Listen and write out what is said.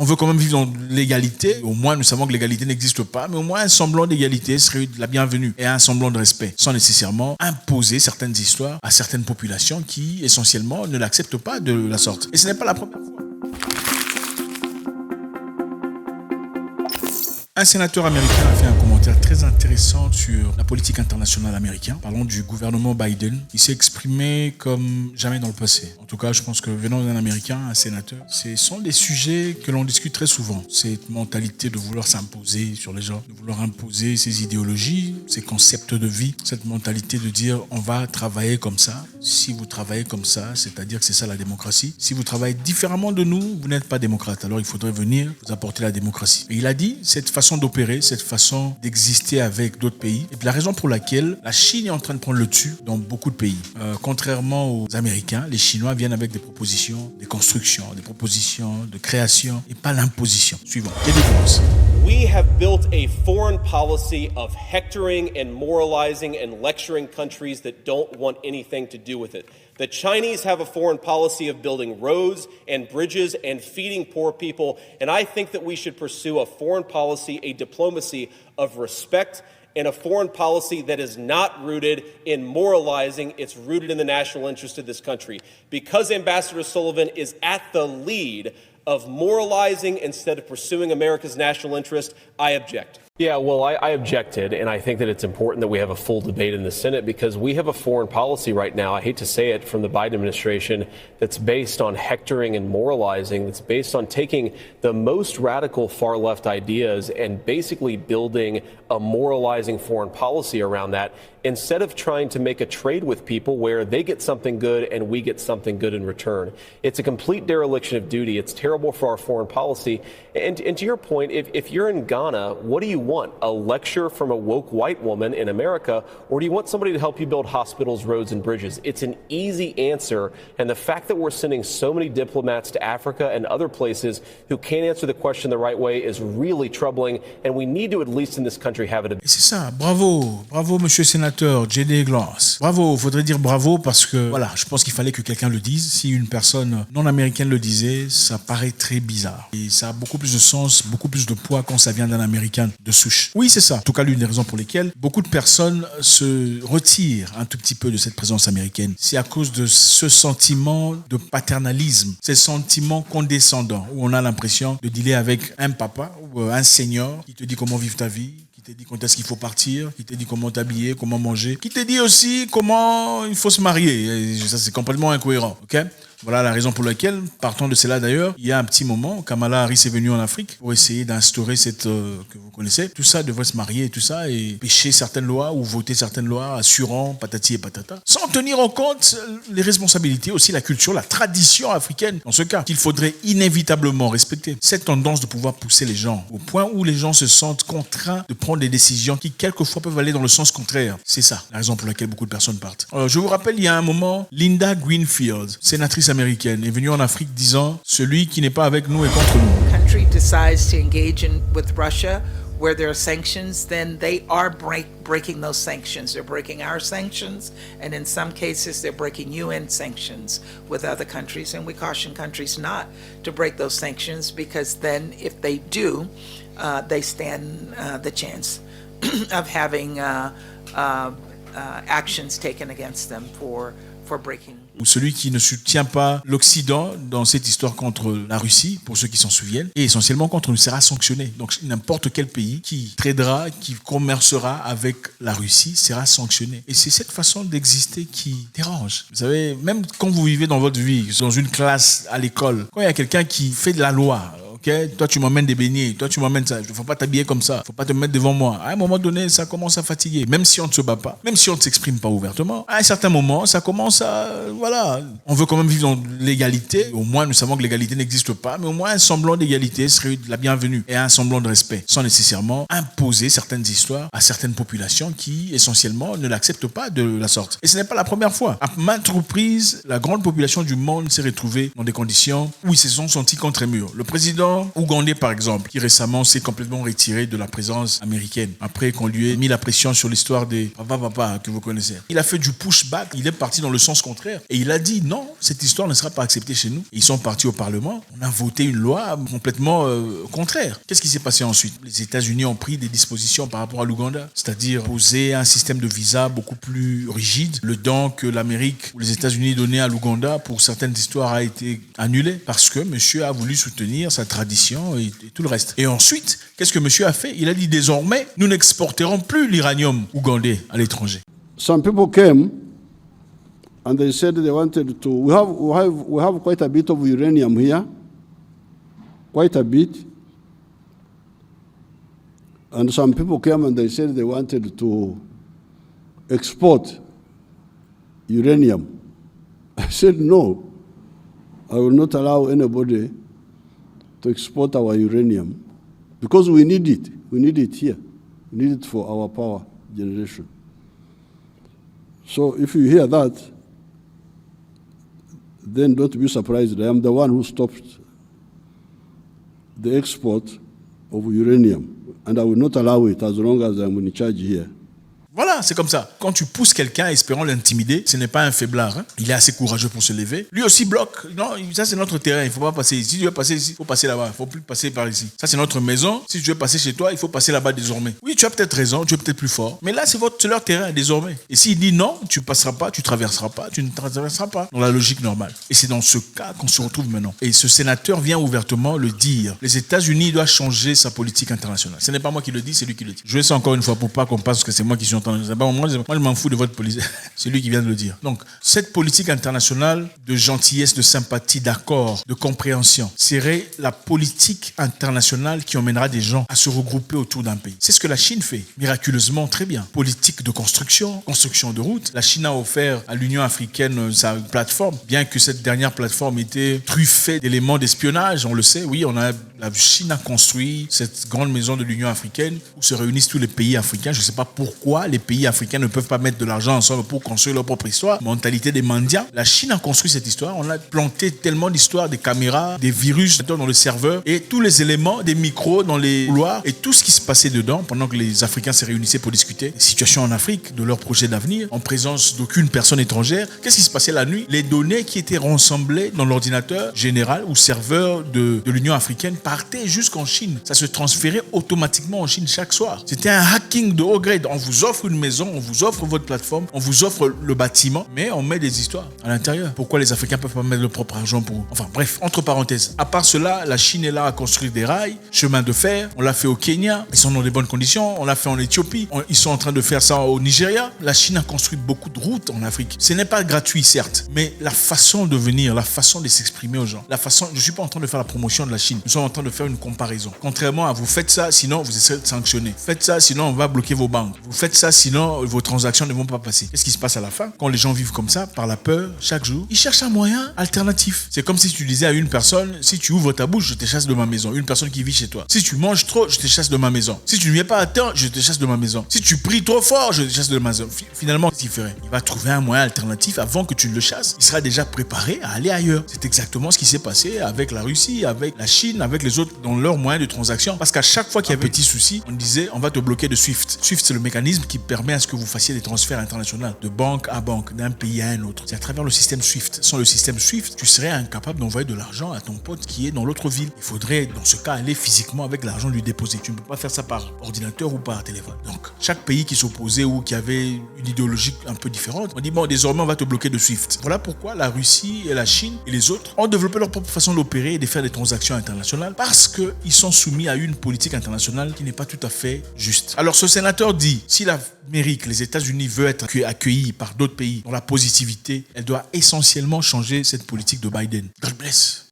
On veut quand même vivre dans l'égalité. Au moins, nous savons que l'égalité n'existe pas, mais au moins un semblant d'égalité serait la bienvenue et un semblant de respect, sans nécessairement imposer certaines histoires à certaines populations qui, essentiellement, ne l'acceptent pas de la sorte. Et ce n'est pas la première fois. Un sénateur américain a fait un commentaire très intéressant sur la politique internationale américaine, parlant du gouvernement Biden, qui s'est exprimé comme jamais dans le passé. En tout cas, je pense que venant d'un Américain, un sénateur, ce sont des sujets que l'on discute très souvent. Cette mentalité de vouloir s'imposer sur les gens, de vouloir imposer ses idéologies, ses concepts de vie, cette mentalité de dire on va travailler comme ça. Si vous travaillez comme ça, c'est-à-dire que c'est ça la démocratie. Si vous travaillez différemment de nous, vous n'êtes pas démocrate. Alors il faudrait venir vous apporter la démocratie. Et il a dit cette façon d'opérer, cette façon d'exister avec d'autres pays. Et puis la raison pour laquelle la Chine est en train de prendre le dessus dans beaucoup de pays. Contrairement aux Américains, les Chinois viennent avec des propositions, des constructions, des propositions de création et pas l'imposition. Suivant. Quelle différence? We have built a foreign policy of hectoring and moralizing and lecturing countries that don't want anything to do with it. The Chinese have a foreign policy of building roads and bridges and feeding poor people, and I think that we should pursue a foreign policy, a diplomacy of respect, and a foreign policy that is not rooted in moralizing. It's rooted in the national interest of this country. Because Ambassador Sullivan is at the lead of moralizing instead of pursuing America's national interest, I object. Yeah, well, I objected, and I think that it's important that we have a full debate in the Senate because we have a foreign policy right now, I hate to say it, from the Biden administration that's based on hectoring and moralizing, that's based on taking the most radical far-left ideas and basically building a moralizing foreign policy around that instead of trying to make a trade with people where they get something good and we get something good in return. It's a complete dereliction of duty. It's terrible for our foreign policy. And to your point, if you're in Ghana, what do you want? A lecture from a woke white woman in America, or do you want somebody to help you build hospitals, roads, and bridges? It's an easy answer, and the fact that we're sending so many diplomats to Africa and other places who can't answer the question the right way is really troubling, and we need to, at least in this country, have it. Et c'est ça, bravo, bravo monsieur sénateur J.D. Glass. Bravo, faudrait dire bravo parce que, voilà, je pense qu'il fallait que quelqu'un le dise. Si une personne non américaine le disait, ça paraît très bizarre. Et ça a beaucoup plus de sens, beaucoup plus de poids quand ça vient d'un Américain de souche. Oui, c'est ça. En tout cas, l'une des raisons pour lesquelles beaucoup de personnes se retirent un tout petit peu de cette présence américaine. C'est à cause de ce sentiment de paternalisme, ces sentiments condescendants où on a l'impression de dealer avec un papa ou un senior qui te dit comment vivre ta vie, qui te dit quand est-ce qu'il faut partir, qui te dit comment t'habiller, comment manger, qui te dit aussi comment il faut se marier. Et ça, c'est complètement incohérent, ok? Voilà la raison pour laquelle, partant de cela d'ailleurs, il y a un petit moment, Kamala Harris est venue en Afrique pour essayer d'instaurer cette, que vous connaissez, tout ça devrait se marier et tout ça, et pêcher certaines lois ou voter certaines lois, assurant patati et patata, sans tenir en compte les responsabilités, aussi la culture, la tradition africaine, dans ce cas, qu'il faudrait inévitablement respecter. Cette tendance de pouvoir pousser les gens au point où les gens se sentent contraints de prendre des décisions qui quelquefois peuvent aller dans le sens contraire. C'est ça, la raison pour laquelle beaucoup de personnes partent. Alors, je vous rappelle, il y a un moment, Linda Greenfield, sénatrice américaine, est venue en Afrique disant « Celui qui n'est pas avec nous est contre nous ». Country decides to engage with Russia where there are sanctions, then they are breaking those sanctions. They're breaking our sanctions, and in some cases they're breaking UN sanctions with other countries, and we caution countries not to break those sanctions because then if they do, they stand the chance of having actions taken against them for breaking. Ou celui qui ne soutient pas l'Occident dans cette histoire contre la Russie, pour ceux qui s'en souviennent, et essentiellement contre nous, sera sanctionné. Donc n'importe quel pays qui tradera, qui commercera avec la Russie sera sanctionné. Et c'est cette façon d'exister qui dérange. Vous savez, même quand vous vivez dans votre vie, dans une classe, à l'école, quand il y a quelqu'un qui fait de la loi, ok, toi tu m'emmènes des beignets, toi tu m'emmènes ça, il ne faut pas t'habiller comme ça, il ne faut pas te mettre devant moi. À un moment donné, ça commence à fatiguer, même si on ne se bat pas, même si on ne s'exprime pas ouvertement. À un certain moment, ça commence à, voilà, on veut quand même vivre dans l'égalité. Au moins, nous savons que l'égalité n'existe pas, mais au moins un semblant d'égalité serait la bienvenue et un semblant de respect, sans nécessairement imposer certaines histoires à certaines populations qui, essentiellement, ne l'acceptent pas de la sorte. Et ce n'est pas la première fois. À maintes reprises, la grande population du monde s'est retrouvée dans des conditions où ils se sont sentis contre un mur. Le président président ougandais, par exemple, qui récemment s'est complètement retiré de la présence américaine, après qu'on lui ait mis la pression sur l'histoire des papa que vous connaissez. Il a fait du pushback, il est parti dans le sens contraire. Et il a dit non, cette histoire ne sera pas acceptée chez nous. Et ils sont partis au Parlement. On a voté une loi complètement contraire. Qu'est-ce qui s'est passé ensuite? Les États-Unis ont pris des dispositions par rapport à l'Ouganda, c'est-à-dire poser un système de visa beaucoup plus rigide. Le don que l'Amérique ou les États-Unis donnaient à l'Ouganda pour certaines histoires a été annulé parce que monsieur a voulu soutenir sa tradition et tout le reste. Et ensuite, qu'est-ce que monsieur a fait? Il a dit désormais, nous n'exporterons plus l'uranium ougandais à l'étranger. Some people came and they said they wanted to. We have quite a bit of uranium here, quite a bit. And some people came and they said they wanted to export uranium. I said no. I will not allow anybody to export our uranium because we need it. We need it here. We need it for our power generation. So if you hear that, then don't be surprised. I am the one who stopped the export of uranium, and I will not allow it as long as I'm in charge here. Voilà, c'est comme ça. Quand tu pousses quelqu'un espérant l'intimider, ce n'est pas un faiblard. Hein. Il est assez courageux pour se lever. Lui aussi bloque. Non, ça c'est notre terrain. Il ne faut pas passer ici. Si tu veux passer ici, il faut passer là-bas. Il ne faut plus passer par ici. Ça c'est notre maison. Si tu veux passer chez toi, il faut passer là-bas désormais. Oui, tu as peut-être raison. Tu es peut-être plus fort. Mais là, c'est leur terrain désormais. Et s'il dit non, tu ne passeras pas, tu ne traverseras pas, tu ne traverseras pas. Dans la logique normale. Et c'est dans ce cas qu'on se retrouve maintenant. Et ce sénateur vient ouvertement le dire. Les États-Unis doivent changer sa politique internationale. Ce n'est pas moi qui le dis, c'est lui qui le dit. Je vais ça encore une fois pour pas qu'on pense que c'est moi qui suis en train de dire. Moi, je m'en fous de votre politique. C'est lui qui vient de le dire. Donc, cette politique internationale de gentillesse, de sympathie, d'accord, de compréhension, serait la politique internationale qui emmènera des gens à se regrouper autour d'un pays. C'est ce que la Chine fait, miraculeusement très bien. Politique de construction de routes. La Chine a offert à l'Union africaine sa plateforme, bien que cette dernière plateforme était truffée d'éléments d'espionnage, on le sait. Oui, la Chine a construit cette grande maison de l'Union africaine où se réunissent tous les pays africains. Je ne sais pas pourquoi les pays africains ne peuvent pas mettre de l'argent ensemble pour construire leur propre histoire. Mentalité des mendiants. La Chine a construit cette histoire. On a planté tellement d'histoires, des caméras, des virus dans le serveur et tous les éléments, des micros dans les couloirs et tout ce qui se passait dedans pendant que les Africains se réunissaient pour discuter. Situation en Afrique, de leur projet d'avenir, en présence d'aucune personne étrangère. Qu'est-ce qui se passait la nuit? Les données qui étaient rassemblées dans l'ordinateur général ou serveur de l'Union africaine partaient jusqu'en Chine. Ça se transférait automatiquement en Chine chaque soir. C'était un hacking de haut grade. On vous offre une maison, on vous offre votre plateforme, on vous offre le bâtiment, mais on met des histoires à l'intérieur. Pourquoi les Africains peuvent pas mettre leur propre argent pour... Enfin bref, entre parenthèses. À part cela, la Chine est là à construire des rails, chemin de fer. On l'a fait au Kenya, ils sont dans des bonnes conditions. On l'a fait en Éthiopie, ils sont en train de faire ça au Nigeria. La Chine a construit beaucoup de routes en Afrique. Ce n'est pas gratuit, certes, mais la façon de venir, la façon de s'exprimer aux gens, je suis pas en train de faire la promotion de la Chine. Nous sommes en train de faire une comparaison. Contrairement à vous faites ça, sinon vous serez sanctionné. Faites ça, sinon on va bloquer vos banques. Vous faites ça, sinon vos transactions ne vont pas passer. Qu'est-ce qui se passe à la fin? Quand les gens vivent comme ça, par la peur, chaque jour, ils cherchent un moyen alternatif. C'est comme si tu disais à une personne, si tu ouvres ta bouche, je te chasse de ma maison. Une personne qui vit chez toi. Si tu manges trop, je te chasse de ma maison. Si tu ne viens pas à temps, je te chasse de ma maison. Si tu pries trop fort, je te chasse de ma maison. Finalement, qu'est-ce qu'il ferait? Il va trouver un moyen alternatif avant que tu ne le chasses. Il sera déjà préparé à aller ailleurs. C'est exactement ce qui s'est passé avec la Russie, avec la Chine, avec les autres dans leurs moyens de transaction. Parce qu'à chaque fois qu'il y a un petit souci, on disait, on va te bloquer de SWIFT. SWIFT, c'est le mécanisme qui permet à ce que vous fassiez des transferts internationaux de banque à banque, d'un pays à un autre. C'est à travers le système SWIFT. Sans le système SWIFT, tu serais incapable d'envoyer de l'argent à ton pote qui est dans l'autre ville. Il faudrait, dans ce cas, aller physiquement avec l'argent lui déposer. Tu ne peux pas faire ça par ordinateur ou par téléphone. Donc, chaque pays qui s'opposait ou qui avait une idéologie un peu différente, on dit, bon, désormais, on va te bloquer de SWIFT. Voilà pourquoi la Russie et la Chine et les autres ont développé leur propre façon d'opérer et de faire des transactions internationales parce qu'ils sont soumis à une politique internationale qui n'est pas tout à fait juste. Alors, ce sénateur dit, si l'Amérique, les États-Unis veulent être accueillis par d'autres pays dans la positivité, elle doit essentiellement changer cette politique de Biden. God bless.